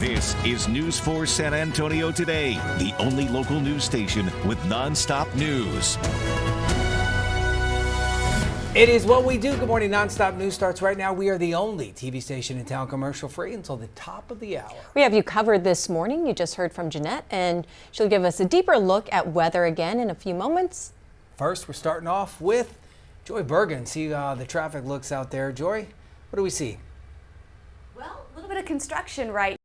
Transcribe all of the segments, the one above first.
This is News 4 San Antonio Today, the only local news station with nonstop news. It is what we do. Good morning. Nonstop news starts right now. We are the only TV station in town commercial free until the top of the hour. We have you covered this morning. You just heard from Jeannette, and she'll give us a deeper look at weather again in a few moments. First, we're starting off with Joy Bergen. See the traffic looks out there. Joy, what do we see? Well, a little bit of construction right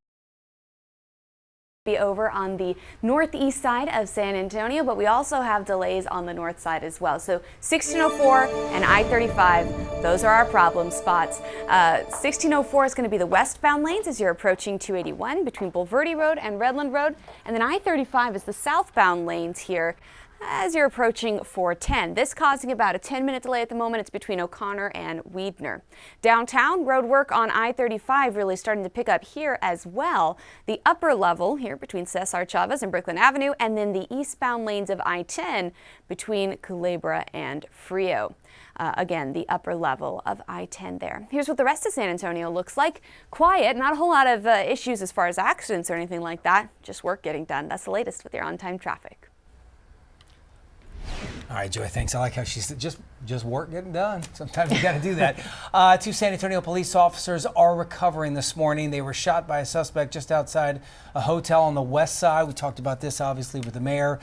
be over on the northeast side of San Antonio, but we also have delays on the north side as well. So 1604 and I-35, those are our problem spots. 1604 is going to be the westbound lanes as you're approaching 281 between Bulverde Road and Redland Road, and then I-35 is the southbound lanes here as you're approaching 410. This causing about a 10-minute delay at the moment. It's between O'Connor and Weidner. Downtown, road work on I-35 really starting to pick up here as well. The upper level here between Cesar Chavez and Brooklyn Avenue, and then the eastbound lanes of I-10 between Culebra and Frio. Again, the upper level of I-10 there. Here's what the rest of San Antonio looks like. Quiet, not a whole lot of issues as far as accidents or anything like that. Just work getting done. That's the latest with your on-time traffic. All right, Joy, thanks. I like how she's just work getting done. Sometimes you got to do that. Two San Antonio police officers are recovering this morning. They were shot by a suspect just outside a hotel on the west side. We talked about this, obviously, with the mayor.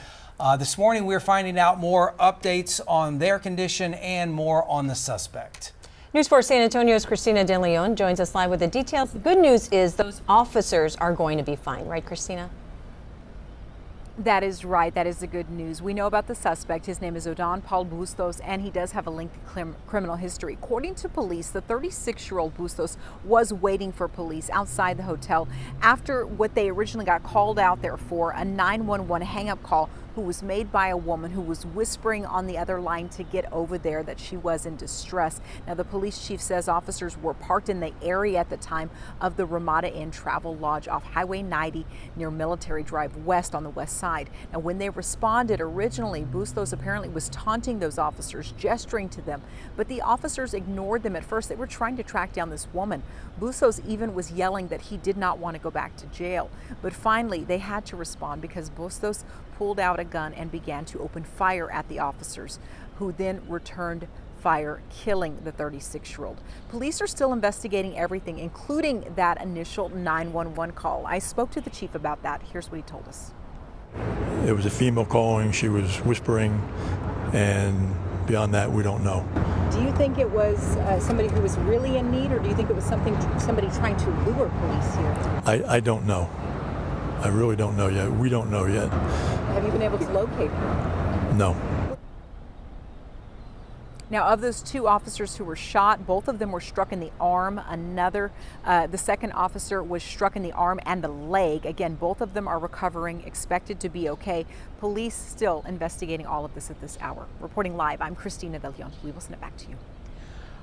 This morning, we're finding out more updates on their condition and more on the suspect. News 4 San Antonio's Christina De Leon joins us live with the details. The good news is those officers are going to be fine, right, Christina? That is right. That is the good news. We know about the suspect. His name is Odon Paul Bustos, and he does have a lengthy criminal history. According to police, the 36-year-old Bustos was waiting for police outside the hotel after what they originally got called out there for, a 911 hang-up call who was made by a woman who was whispering on the other line to get over there that she was in distress. Now, the police chief says officers were parked in the area at the time of the Ramada Inn Travel Lodge off Highway 90 near Military Drive West on the west side. Now, when they responded originally, Bustos apparently was taunting those officers, gesturing to them, but the officers ignored them at first. They were trying to track down this woman. Bustos even was yelling that he did not want to go back to jail. But finally, they had to respond because Bustos pulled out a gun and began to open fire at the officers, who then returned fire, killing the 36-year-old. Police are still investigating everything, including that initial 911 call. I spoke to the chief about that. Here's what he told us. It was a female calling. She was whispering, and beyond that, we don't know. Do you think it was somebody who was really in need, or do you think it was somebody trying to lure police here? I don't know. I really don't know yet. We don't know yet. Have you been able to locate her? No. Now, of those two officers who were shot, both of them were struck in the arm. The second officer was struck in the arm and the leg. Again, both of them are recovering, expected to be okay. Police still investigating all of this at this hour. Reporting live, I'm Christina De Leon. We will send it back to you.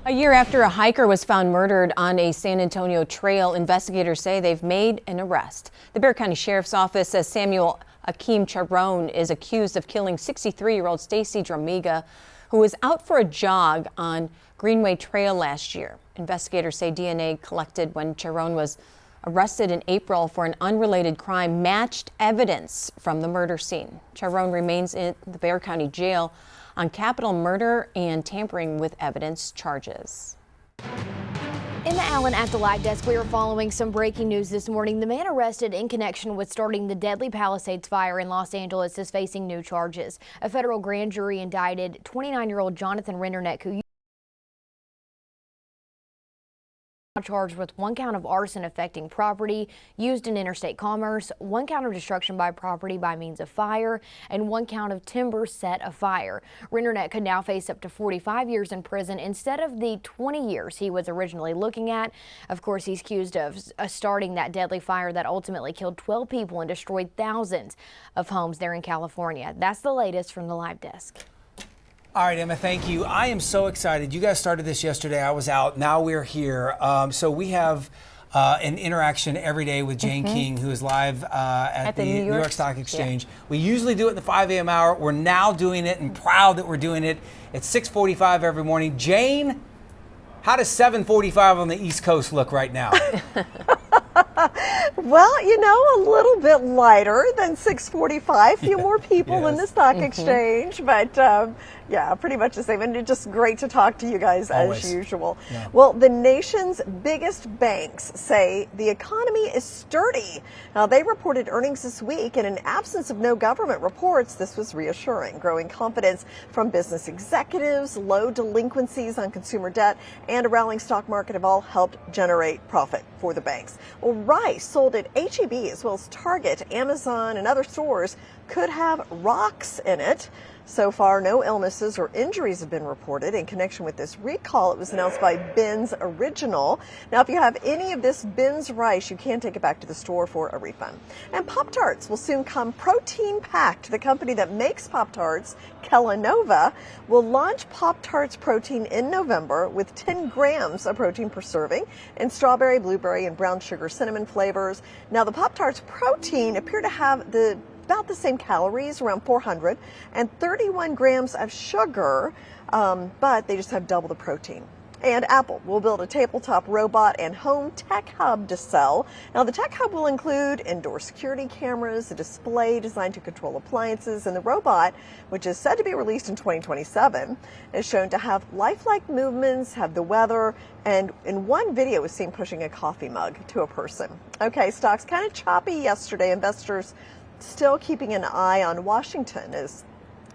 A year after a hiker was found murdered on a San Antonio trail, investigators say they've made an arrest. The Bexar County Sheriff's Office says Samuel Akeem Charon is accused of killing 63-year-old Stacy Dramiga, who was out for a jog on Greenway Trail last year. Investigators say DNA collected when Charon was arrested in April for an unrelated crime matched evidence from the murder scene. Charon remains in the Bexar County Jail on capital murder and tampering with evidence charges. In the Allen at the Live Desk, we are following some breaking news this morning. The man arrested in connection with starting the deadly Palisades fire in Los Angeles is facing new charges. A federal grand jury indicted 29-year-old Jonathan Renderneck, who charged with 1 count of arson affecting property used in interstate commerce, 1 count of destruction by property by means of fire, and 1 count of timber set afire. Renderneck could now face up to 45 years in prison instead of the 20 years he was originally looking at. Of course, he's accused of starting that deadly fire that ultimately killed 12 people and destroyed thousands of homes there in California. That's the latest from the Live Desk. All right, Emma, thank you. I am so excited. You guys started this yesterday. I was out. Now we're here. So we have an interaction every day with Jane King, who is live at the New York Stock Exchange. Yeah. We usually do it in the 5 a.m. hour. We're now doing it and proud that we're doing it at 6:45 every morning. Jane, how does 7:45 on the East Coast look right now? Well, a little bit lighter than 6:45. A few more people in the stock exchange, but yeah, pretty much the same. And it's just great to talk to you guys as usual. Yeah. Well, the nation's biggest banks say the economy is sturdy. Now, they reported earnings this week, and in absence of no government reports, this was reassuring. Growing confidence from business executives, low delinquencies on consumer debt, and a rallying stock market have all helped generate profit for the banks. Well, rice sold at H-E-B as well as Target, Amazon, and other stores could have rocks in it. So far, no illnesses or injuries have been reported in connection with this recall. It was announced by Ben's Original. Now, if you have any of this Ben's rice, you can take it back to the store for a refund. And Pop-Tarts will soon come protein-packed. The company that makes Pop-Tarts, Kellanova, will launch Pop-Tarts protein in November with 10 grams of protein per serving in strawberry, blueberry, and brown sugar cinnamon flavors. Now, the Pop-Tarts protein appear to have about the same calories, around 400, and 31 grams of sugar, but they just have double the protein. And Apple will build a tabletop robot and home tech hub to sell. Now, the tech hub will include indoor security cameras, a display designed to control appliances, and the robot, which is said to be released in 2027, is shown to have lifelike movements, have the weather, and in one video was seen pushing a coffee mug to a person. Okay, stocks kind of choppy yesterday. Investors still keeping an eye on Washington as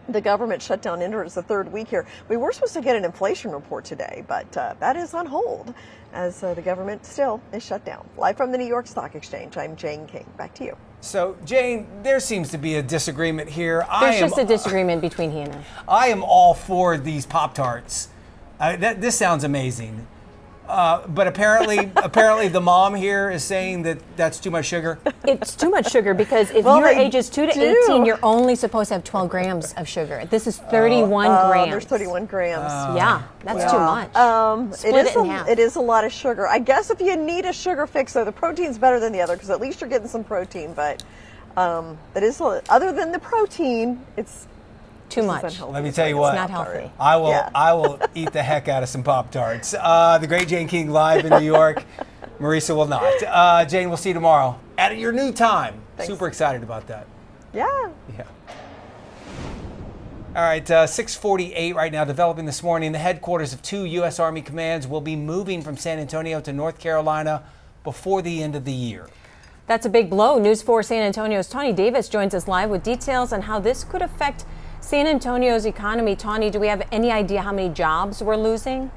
the government shutdown enters the third week here. We were supposed to get an inflation report today, but that is on hold as the government still is shut down. Live from the New York Stock Exchange, I'm Jane King. Back to you. So, Jane, there seems to be a disagreement here. There's just a disagreement between he and I am all for these Pop-Tarts. This sounds amazing. But apparently the mom here is saying that that's too much sugar. It's too much sugar because if your age is 2 to 18, you're only supposed to have 12 grams of sugar. This is 31 grams. There's 31 grams. Yeah, that's too much. Split it in half. It is a lot of sugar. I guess if you need a sugar fix, though, the protein's better than the other because at least you're getting some protein. But it is other than the protein, it's too much. Let me tell you what. It's not healthy. I will eat the heck out of some Pop-Tarts. The great Jane King live in New York. Marisa will not. Jane, we'll see you tomorrow at your new time. Thanks. Super excited about that. Yeah. All right, 6:48 right now. Developing this morning, the headquarters of 2 U.S. Army commands will be moving from San Antonio to North Carolina before the end of the year. That's a big blow. News 4 San Antonio's Tawny Davis joins us live with details on how this could affect San Antonio's economy. Tawny, do we have any idea how many jobs we're losing?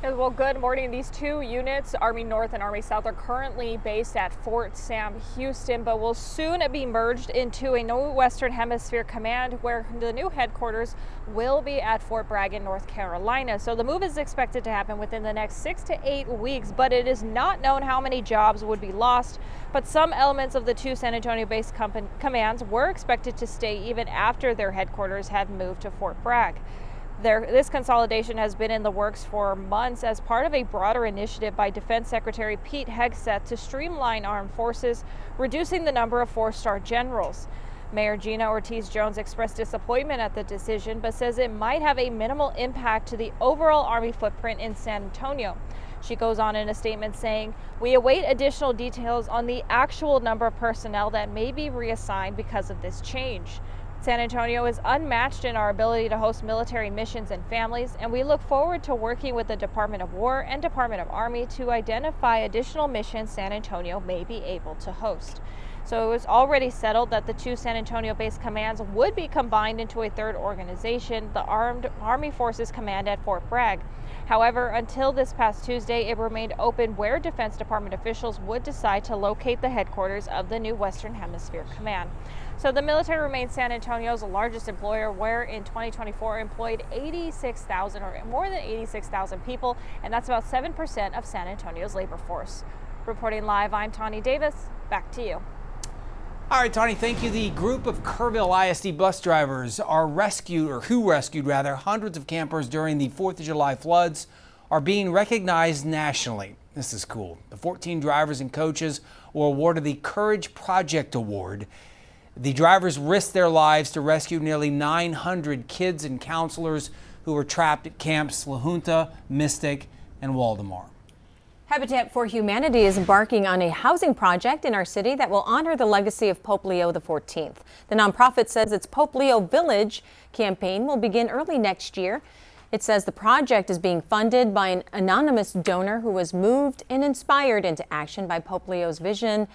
Well, good morning. These 2 units, Army North and Army South, are currently based at Fort Sam Houston, but will soon be merged into a new Western Hemisphere Command, where the new headquarters will be at Fort Bragg in North Carolina. So the move is expected to happen within the next 6 to 8 weeks, but it is not known how many jobs would be lost. But some elements of the 2 San Antonio-based commands were expected to stay even after their headquarters had moved to Fort Bragg. This consolidation has been in the works for months as part of a broader initiative by Defense Secretary Pete Hegseth to streamline armed forces, reducing the number of 4-star generals. Mayor Gina Ortiz-Jones expressed disappointment at the decision, but says it might have a minimal impact to the overall Army footprint in San Antonio. She goes on in a statement saying, "We await additional details on the actual number of personnel that may be reassigned because of this change. San Antonio is unmatched in our ability to host military missions and families, and we look forward to working with the Department of War and Department of Army to identify additional missions San Antonio may be able to host." So it was already settled that the 2 San Antonio-based commands would be combined into a third organization, the Armed Army Forces Command at Fort Bragg. However, until this past Tuesday, it remained open where Defense Department officials would decide to locate the headquarters of the new Western Hemisphere Command. So the military remains San Antonio's largest employer, where in 2024 employed 86,000 or more than 86,000 people, and that's about 7% of San Antonio's labor force. Reporting live, I'm Tawny Davis. Back to you. All right, Tawny, thank you. The group of Kerrville ISD bus drivers who rescued hundreds of campers during the 4th of July floods are being recognized nationally. This is cool. The 14 drivers and coaches were awarded the Courage Project Award. The drivers risked their lives to rescue nearly 900 kids and counselors who were trapped at camps La Junta, Mystic, and Waldemar. Habitat for Humanity is embarking on a housing project in our city that will honor the legacy of Pope Leo XIV. The nonprofit says its Pope Leo Village campaign will begin early next year. It says the project is being funded by an anonymous donor who was moved and inspired into action by Pope Leo's vision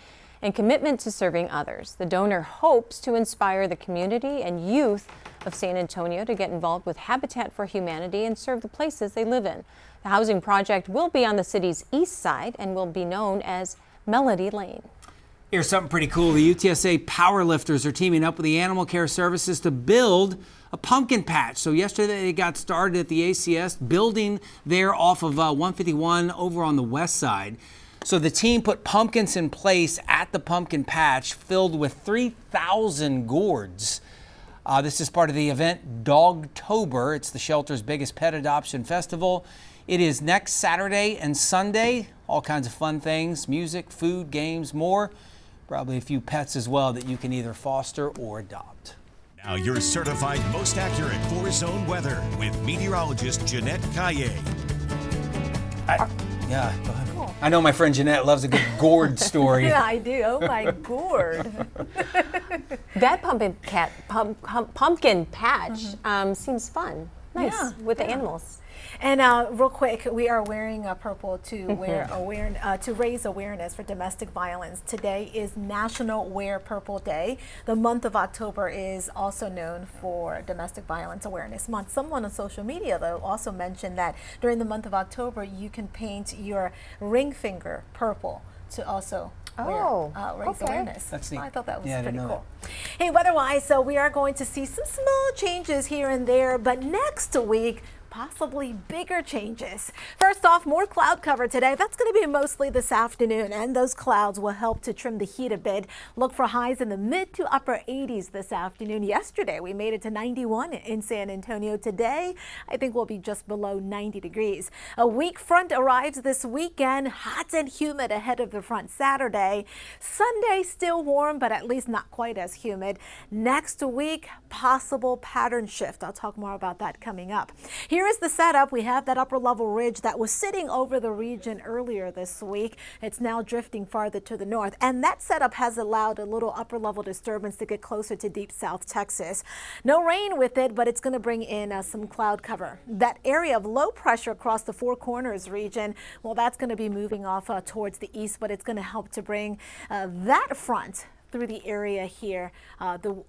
and commitment to serving others. The donor hopes to inspire the community and youth of San Antonio to get involved with Habitat for Humanity and serve the places they live in. The housing project will be on the city's east side and will be known as Melody Lane. Here's something pretty cool. The UTSA powerlifters are teaming up with the Animal Care Services to build a pumpkin patch. So yesterday they got started at the ACS, building there off of 151 over on the west side. So the team put pumpkins in place at the pumpkin patch filled with 3,000 gourds. This is part of the event Dogtober. It's the shelter's biggest pet adoption festival. It is next Saturday and Sunday. All kinds of fun things, music, food, games, more. Probably a few pets as well that you can either foster or adopt. Now your certified most accurate four-zone weather with meteorologist Jeannette Calle. Yeah, go ahead. I know my friend Jeannette loves a good gourd story. Yeah, I do. Oh my gourd. That pumpkin patch seems fun. Nice with the animals. And real quick, we are wearing purple to to raise awareness for domestic violence. Today is National Wear Purple Day. The month of October is also known for Domestic Violence Awareness Month. Someone on social media, though, also mentioned that during the month of October, you can paint your ring finger purple to also raise awareness. That's neat. I thought that was Yeah, pretty I didn't know cool. Hey, weather-wise, so we are going to see some small changes here and there, but next week, possibly bigger changes. First off, more cloud cover today. That's going to be mostly this afternoon, and those clouds will help to trim the heat a bit. Look for highs in the mid to upper 80s this afternoon. Yesterday, we made it to 91 in San Antonio. Today, I think we'll be just below 90 degrees. A weak front arrives this weekend, hot and humid ahead of the front Saturday. Sunday, still warm, but at least not quite as humid. Next week, possible pattern shift. I'll talk more about that coming up. Here is the setup. We have that upper level ridge that was sitting over the region earlier this week. It's now drifting farther to the north, and that setup has allowed a little upper level disturbance to get closer to deep South Texas. No rain with it, but it's going to bring in some cloud cover. That area of low pressure across the Four Corners region, well, that's going to be moving off towards the east, but it's going to help to bring that front through the area here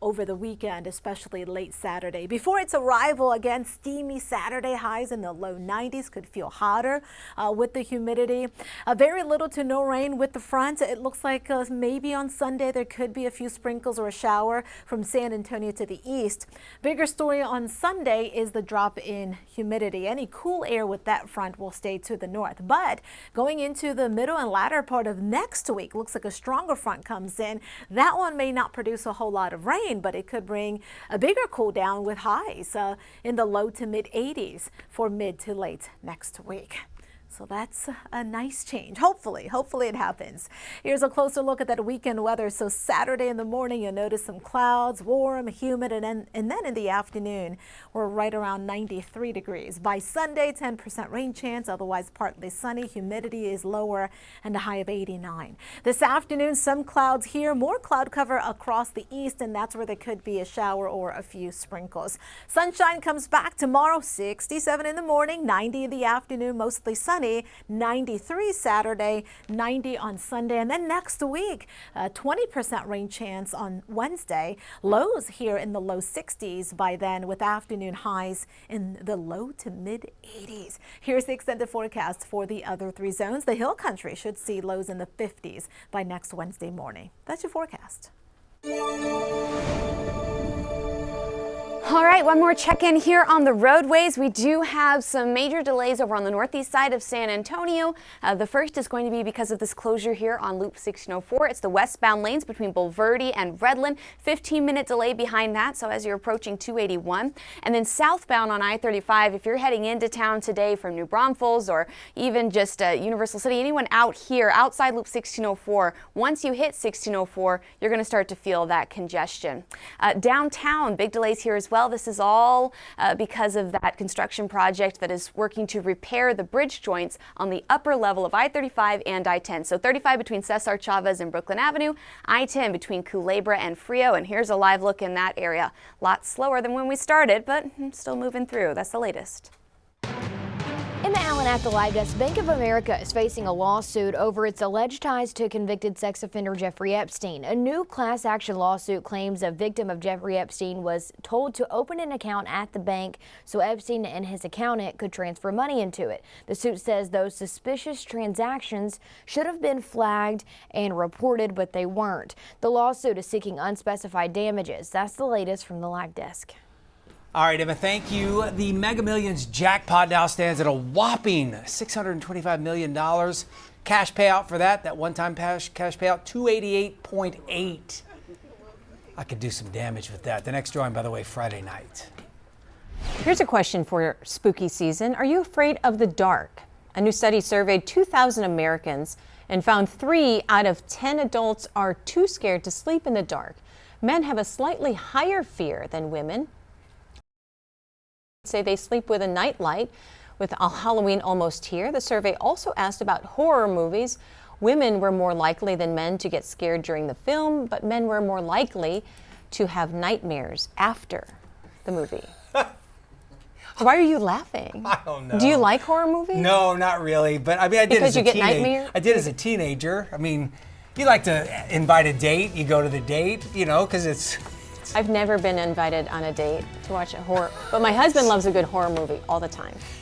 over the weekend, especially late Saturday. Before its arrival, again, steamy Saturday, highs in the low 90s, could feel hotter with the humidity. Very little to no rain with the front. It looks like maybe on Sunday there could be a few sprinkles or a shower from San Antonio to the east. Bigger story on Sunday is the drop in humidity. Any cool air with that front will stay to the north. But going into the middle and latter part of next week, looks like a stronger front comes in. That one may not produce a whole lot of rain, but it could bring a bigger cool down with highs in the low to mid 80s for mid to late next week. So that's a nice change. Hopefully it happens. Here's a closer look at that weekend weather. So Saturday in the morning, you'll notice some clouds, warm, humid, and then in the afternoon, we're right around 93 degrees. By Sunday, 10% rain chance, otherwise partly sunny. Humidity is lower and a high of 89. This afternoon, some clouds here, more cloud cover across the east, and that's where there could be a shower or a few sprinkles. Sunshine comes back tomorrow, 67 in the morning, 90 in the afternoon, mostly sunny. 93 Saturday, 90 on Sunday, and then next week, 20% rain chance on Wednesday. Lows here in the low 60s by then, with afternoon highs in the low to mid 80s. Here's the extended forecast for the other three zones. The Hill Country should see lows in the 50s by next Wednesday morning. That's your forecast. All right, one more check-in here on the roadways. We do have some major delays over on the northeast side of San Antonio. The first is going to be because of this closure here on Loop 1604. It's the westbound lanes between Bulverde and Redland. 15-minute delay behind that, so as you're approaching 281. And then southbound on I-35, if you're heading into town today from New Braunfels or even just Universal City, anyone out here outside Loop 1604, once you hit 1604, you're going to start to feel that congestion. Downtown, big delays here as well. well. This is all because of that construction project that is working to repair the bridge joints on the upper level of I-35 and I-10. So 35 between Cesar Chavez and Brooklyn Avenue, I-10 between Culebra and Frio, and here's a live look in that area. A lot slower than when we started, but still moving through. That's the latest. In the Allen at the Live Desk, Bank of America is facing a lawsuit over its alleged ties to convicted sex offender Jeffrey Epstein. A new class action lawsuit claims a victim of Jeffrey Epstein was told to open an account at the bank so Epstein and his accountant could transfer money into it. The suit says those suspicious transactions should have been flagged and reported, but they weren't. The lawsuit is seeking unspecified damages. That's the latest from the Live Desk. All right, Emma, thank you. The Mega Millions jackpot now stands at a whopping $625 million. Cash payout for that one-time cash payout, 288.8. I could do some damage with that. The next drawing, by the way, Friday night. Here's a question for spooky season. Are you afraid of the dark? A new study surveyed 2,000 Americans and found 3 out of 10 adults are too scared to sleep in the dark. Men have a slightly higher fear than women. Say they sleep with a nightlight. With Halloween almost here, the survey also asked about horror movies. Women were more likely than men to get scared during the film, but men were more likely to have nightmares after the movie. Why are you laughing? I don't know. Do you like horror movies? No, not really. But I mean, I did because as a you get teenager. nightmares? I did as a teenager. I mean, you like to invite a date. You go to the date, because it's. I've never been invited on a date to watch a horror, but my husband loves a good horror movie all the time.